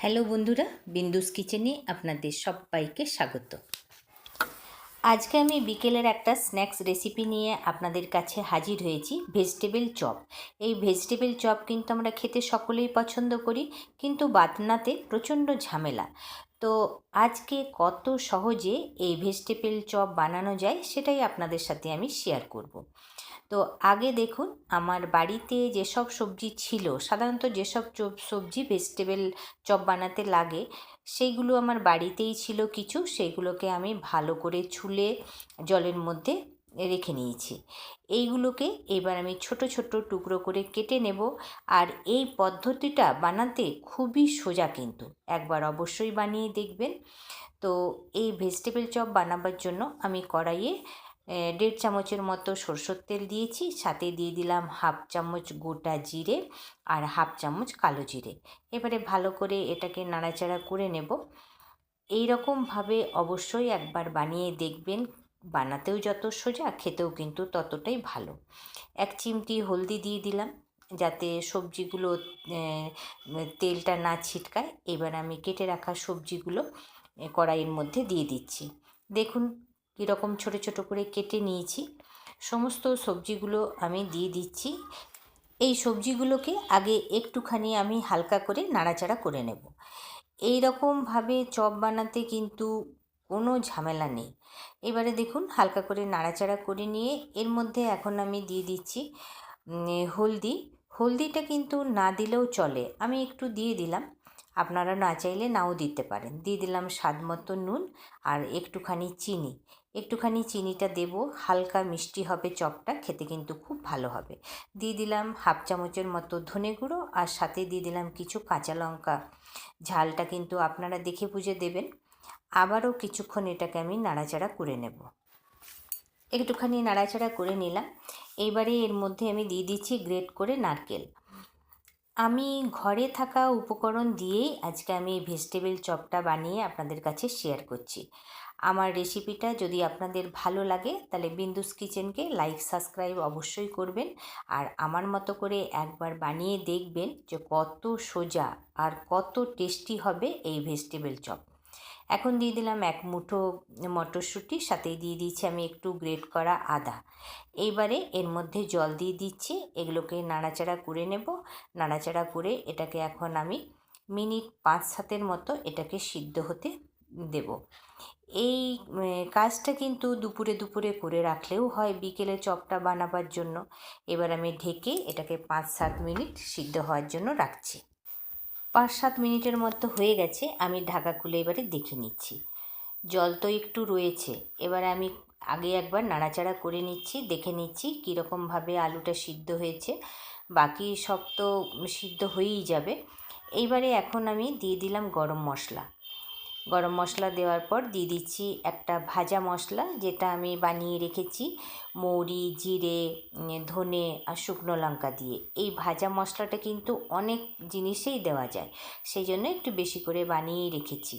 Hello বন্ধুরা, বিন্দুস কিচেনে আপনাদের সবাইকে স্বাগত। আজকে আমি বিকেলের একটা স্ন্যাক্স রেসিপি নিয়ে আপনাদের কাছে হাজির হয়েছি, ভেজিটেবল চপ। এই ভেজিটেবল চপ কিন্তু আমরা খেতে সকলেই পছন্দ করি, কিন্তু বানাতে প্রচণ্ড ঝামেলা। তো আজকে কত সহজে এই ভেজিটেবল চপ বানানো যায় সেটাই আপনাদের সাথে আমি শেয়ার করব। তো আগে দেখুন, আমার বাড়িতে যেসব সবজি ছিল, সাধারণত যেসব সবজি ভেজিটেবল চপ বানাতে লাগে সেইগুলো আমার বাড়িতেই ছিল কিছু, সেইগুলোকে আমি ভালো করে ছুলে জলের মধ্যে রেখে নিয়েছি। এইগুলোকে এবার আমি ছোট ছোট টুকরো করে কেটে নেব। আর এই পদ্ধতিটা বানাতে খুবই সোজা, কিন্তু একবার অবশ্যই বানিয়ে দেখবেন। তো এই ভেজিটেবল চপ বানাবার জন্য আমি কড়াইয়ে 1.5 চামচের মতো সরষের তেল দিয়েছি, সাথে দিয়ে দিলাম 1/2 চামচ গোটা জিরে আর 1/2 চামচ কালো জিরে। এবারে ভালো করে এটাকে নাড়াচাড়া করে নেব। এই রকমভাবে অবশ্যই একবার বানিয়ে দেখবেন, বানাতেও যত সোজা, খেতেও কিন্তু ততটাই ভালো। 1 চিমটি হলদি দিয়ে দিলাম যাতে সবজিগুলো তেলটা না ছিটকায়। এবার আমি কেটে রাখা সবজিগুলো কড়াইয়ের মধ্যে দিয়ে দিচ্ছি। দেখুন কীরকম ছোট ছোট করে কেটে নিয়েছি। সমস্ত সবজিগুলো আমি দিয়ে দিচ্ছি। এই সবজিগুলোকে আগে একটুখানি আমি হালকা করে নাড়াচাড়া করে নেব। এই রকমভাবে চপ বানাতে কিন্তু কোনো ঝামেলা নেই। এবারে দেখুন হালকা করে নাড়াচাড়া করে নিয়ে এর মধ্যে এখন আমি দিয়ে দিচ্ছি হলদি। হলদিটা কিন্তু না দিলেও চলে, আমি একটু দিয়ে দিলাম, আপনারা না চাইলে নাও দিতে পারেন। দিয়ে দিলাম স্বাদ মতো নুন আর একটুখানি চিনিটা দেব, হালকা মিষ্টি হবে চপটা, খেতে কিন্তু খুব ভালো হবে। দিয়ে দিলাম 1/2 চামচের মতো ধনে গুঁড়ো আর সাথে দিয়ে দিলাম কিছু কাঁচা লঙ্কা। ঝালটা কিন্তু আপনারা দেখে বুঝে দেবেন। আবারও কিছুক্ষণ এটাকে আমি নাড়াচাড়া করে নেব। একটুখানি নাড়াচাড়া করে নিলাম। এইবারে এর মধ্যে আমি দিয়ে দিচ্ছি গ্রেট করে নারকেল। আমি ঘরে থাকা উপকরণ দিয়েই আজকে আমি এই ভেজিটেবল চপটা বানিয়ে আপনাদের কাছে শেয়ার করছি। আমার রেসিপিটা যদি আপনাদের ভালো লাগে তাহলে বিন্দুস কিচেনকে লাইক সাবস্ক্রাইব অবশ্যই করবেন। আর আমার মতো করে একবার বানিয়ে দেখবেন যে কত সোজা আর কত টেস্টি হবে এই ভেজিটেবল চপ। এখন দিয়ে দিলাম 1 মুঠো মটরশুঁটি, সাথে দিয়ে দিচ্ছি আমি একটু গ্রেট করা আদা। এইবারে এর মধ্যে জল দিয়ে দিচ্ছি, এগুলোকে নাড়াচাড়া করে নেব। নাড়াচাড়া করে এটাকে এখন আমি মিনিট 5-7 মতো এটাকে সিদ্ধ হতে দেব। এই কাজটা কিন্তু দুপুরে দুপুরে করে রাখলেও হয় বিকেলে চপটা বানাবার জন্য। এবার আমি ঢেকে এটাকে 5-7 মিনিট সিদ্ধ হওয়ার জন্য রাখছি। 5-7 মিনিটের মতো হয়ে গেছে, আমি ঢাকা খুলে এবারে দেখে নিচ্ছি। জল তো একটু রয়েছে, এবার আমি আগে একবার নাড়াচাড়া করে নিচ্ছি, দেখে নিচ্ছি কীরকমভাবে আলুটা সিদ্ধ হয়েছে। বাকি সব তো সিদ্ধ হয়েই যাবে। এইবারে এখন আমি দিয়ে দিলাম গরম মশলা। গরম মশলা দেওয়ার পর দিয়ে দিচ্ছি একটা ভাজা মশলা, যেটা আমি বানিয়ে রেখেছি মৌরি, জিরে, ধনে আর শুকনো লঙ্কা দিয়ে। এই ভাজা মশলাটা কিন্তু অনেক জিনিসেই দেওয়া যায়, সেই জন্য একটু বেশি করে বানিয়েই রেখেছি।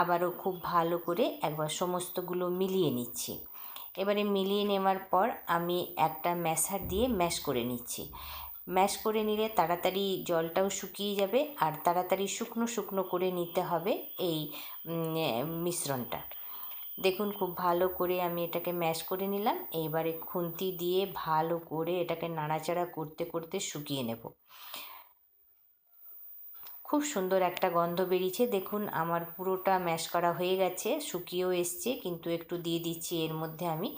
আবারও খুব ভালো করে একবার সমস্তগুলো মিলিয়ে নিচ্ছি। এবারে মিলিয়ে নেওয়ার পর আমি একটা ম্যাশার দিয়ে ম্যাশ করে নিচ্ছি। ম্যাশ করে নিলে তাড়াতাড়ি জলটাও শুকিয়ে যাবে আর তাড়াতাড়ি শুকনো শুকনো করে নিতে হবে এই মিশ্রণটা। দেখুন খুব ভালো করে আমি এটাকে ম্যাশ করে নিলাম। এইবারে খুন্তি দিয়ে ভালো করে এটাকে নাড়াচাড়া করতে করতে শুকিয়ে নেব। খুব সুন্দর একটা গন্ধ বেরিয়েছে। দেখুন আমার পুরোটা ম্যাশ করা হয়ে গেছে, শুকিয়েও এসছে, কিন্তু একটু দিয়ে দিচ্ছি এর মধ্যে আমি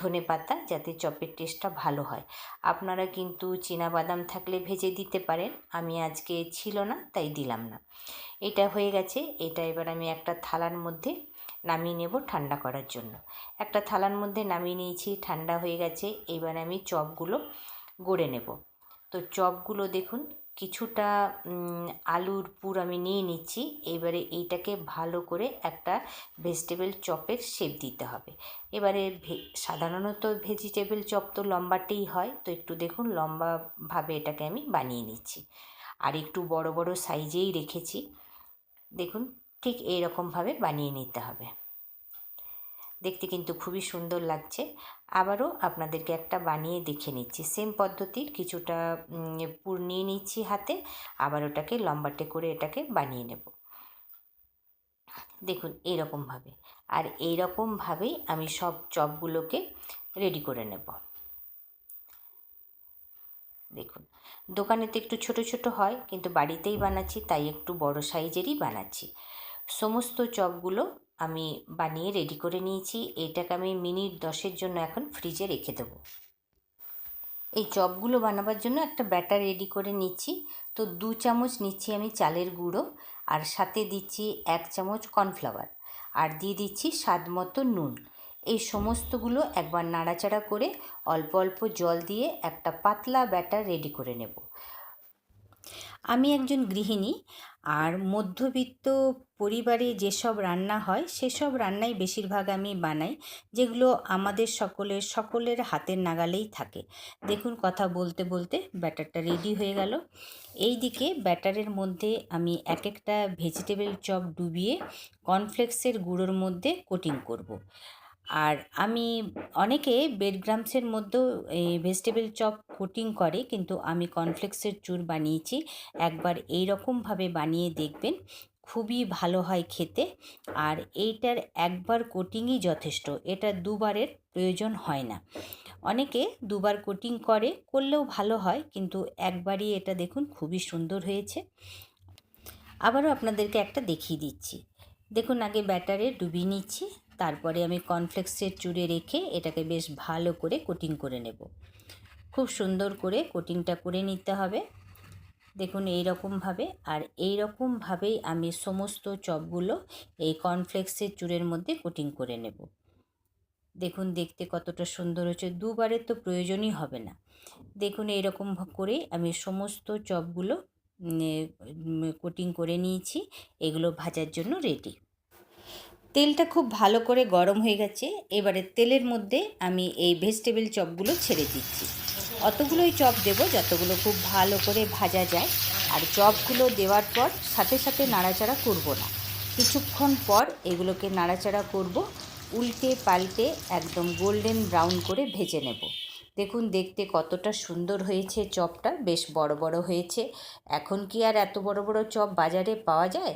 ধনেপাতা, যাতে চপের টেস্টটা ভালো হয়। আপনারা কিন্তু চীনাবাদাম থাকলে ভেজে দিতে পারেন, আমি আজকে ছিল না তাই দিলাম না। এটা হয়ে গেছে, এটা এবার আমি একটা থালার মধ্যে নামিয়ে নেব ঠান্ডা করার জন্য। একটা থালার মধ্যে নামিয়ে নিয়েছি, ঠান্ডা হয়ে গেছে। এবার আমি চপগুলো গড়ে নেব। তো চপগুলো দেখুন কিছুটা আলুর পুর আমি নিয়ে নিচ্ছি। এবারে এইটাকে ভালো করে একটা ভেজিটেবল চপের শেপ দিতে হবে। এবারে সাধারণত ভেজিটেবল চপ তো লম্বাটেই হয়, তো একটু দেখুন লম্বাভাবে এটাকে আমি বানিয়ে নিচ্ছি। আর একটু বড় বড় সাইজেই রেখেছি। দেখুন ঠিক এইরকমভাবে বানিয়ে নিতে হবে। দেখতে কিন্তু খুবই সুন্দর লাগছে। আবারও আপনাদেরকে একটা বানিয়ে দেখে নিচ্ছি। সেম পদ্ধতির কিছুটা পুর নিয়ে নিচ্ছি হাতে, আবার ওটাকে লম্বাটে করে এটাকে বানিয়ে নেব। দেখুন এইরকমভাবে, আর এইরকমভাবেই আমি সব চপগুলোকে রেডি করে নেব। দেখুন দোকানে তো একটু ছোট ছোট হয়, কিন্তু বাড়িতেই বানাচ্ছি তাই একটু বড় সাইজেরই বানাচ্ছি। সমস্ত চপগুলো আমি বানিয়ে রেডি করে নিয়েছি। এটাকে আমি মিনিট 10-এর জন্য এখন ফ্রিজে রেখে দেবো। এই চপগুলো বানাবার জন্য একটা ব্যাটার রেডি করে নিচ্ছি। তো 2 চামচ নিচ্ছি আমি চালের গুঁড়ো, আর সাথে দিচ্ছি 1 চামচ কর্নফ্লাওয়ার, আর দিয়ে দিচ্ছি স্বাদ মতো নুন। এই সমস্তগুলো একবার নাড়াচাড়া করে অল্প অল্প জল দিয়ে একটা পাতলা ব্যাটার রেডি করে নেব। আমি একজন গৃহিণী, আর মধ্যবিত্ত পরিবারে যেসব রান্না হয় সেসব রান্নাই বেশিরভাগ আমি বানাই, যেগুলো আমাদের সকলের হাতের নাগালেই থাকে। দেখুন কথা বলতে বলতে ব্যাটারটা রেডি হয়ে গেল। এই দিকে ব্যাটারের মধ্যে আমি এক একটা ভেজিটেবল চপ ডুবিয়ে কর্নফ্লেক্সের গুঁড়োর মধ্যে কোটিং করব। আর আমি অনেকে ব্রেড ক্রাম্বসের মধ্যেও এই ভেজিটেবল চপ কোটিং করে, কিন্তু আমি কর্নফ্লেক্সের চুর বানিয়েছি। একবার এই রকমভাবে বানিয়ে দেখবেন, খুবই ভালো হয় খেতে। আর এইটার একবার কোটিংই যথেষ্ট, এটা দুবারের প্রয়োজন হয় না। অনেকে দুবার কোটিং করলেও ভালো হয়, কিন্তু একবারই এটা দেখুন খুবই সুন্দর হয়েছে। আবারও আপনাদেরকে একটা দেখিয়ে দিচ্ছি। দেখুন আগে ব্যাটারে ডুবিয়ে নিচ্ছি, তারপরে আমি কর্নফ্লেক্সের চুরে রেখে এটাকে বেশ ভালো করে কোটিং করে নেব। খুব সুন্দর করে কোটিংটা করে নিতে হবে। দেখুন এই রকমভাবে, আর এই রকমভাবেই আমি সমস্ত চপগুলো এই কর্নফ্লেক্সের চুরের মধ্যে কোটিং করে নেব। দেখুন দেখতে কতটা সুন্দর হচ্ছে, দুবারের তো প্রয়োজনই হবে না। দেখুন এইরকম করে আমি সমস্ত চপগুলো কোটিং করে নিয়েছি। এগুলো ভাজার জন্য রেডি। তেলটা খুব ভালো করে গরম হয়ে গেছে। এবারে তেলের মধ্যে আমি এই ভেজিটেবল চপগুলো ছেড়ে দিচ্ছি। অতগুলোই চপ দেব যতগুলো খুব ভালো করে ভাজা যায়। আর চপগুলো দেওয়ার পর সাথে সাথে নাড়াচাড়া করব না, কিছুক্ষণ পর এগুলোকে নাড়াচাড়া করব, উল্টে পাল্টে একদম গোল্ডেন ব্রাউন করে ভেজে নেব। দেখুন দেখতে কতটা সুন্দর হয়েছে, চপটা বেশ বড় বড় হয়েছে। এখন কি আর এত বড় বড় চপ বাজারে পাওয়া যায়?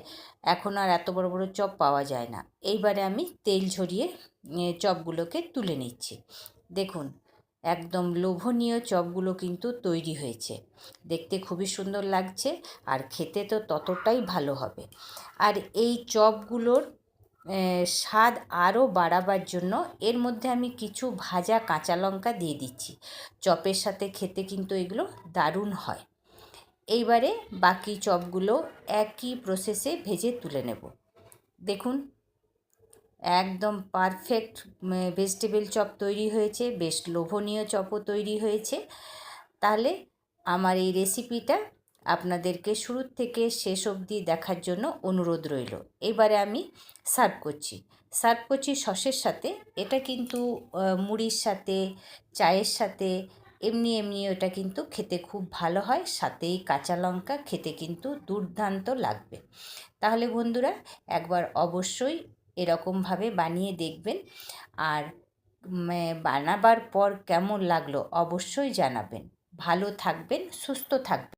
এখন আর এত বড় বড় চপ পাওয়া যায় না। এইবারে আমি তেল ঝরিয়ে চপগুলোকে তুলে নিচ্ছি। দেখুন একদম লোভনীয় চপগুলো কিন্তু তৈরি হয়েছে, দেখতে খুবই সুন্দর লাগছে, আর খেতে তো ততটাই ভালো হবে। আর এই চপগুলোর স্বাদ আরও বাড়াবার জন্য এর মধ্যে আমি কিছু ভাজা কাঁচা লঙ্কা দিয়ে দিচ্ছি। চপের সাথে খেতে কিন্তু এগুলো দারুণ হয়। এইবারে বাকি চপগুলো একই প্রসেসে ভেজে তুলে নেব। দেখুন একদম পারফেক্ট ভেজিটেবল চপ তৈরি হয়েছে, বেশ লোভনীয় চপও তৈরি হয়েছে। তাহলে আমার এই রেসিপিটা আপনাদেরকে শুরু থেকে শেষ অবধি দেখার জন্য অনুরোধ রইল। এবারে আমি সার্ভ করছি সসের সাথে। এটা কিন্তু মুড়ির সাথে, চায়ের সাথে, এমনি ওটা কিন্তু খেতে খুব ভালো হয়। সাথেই কাঁচা লঙ্কা, খেতে কিন্তু দুর্দান্ত লাগবে। তাহলে বন্ধুরা একবার অবশ্যই এরকমভাবে বানিয়ে দেখবেন, আর বানাবার পর কেমন লাগলো অবশ্যই জানাবেন। ভালো থাকবেন, সুস্থ থাকবেন।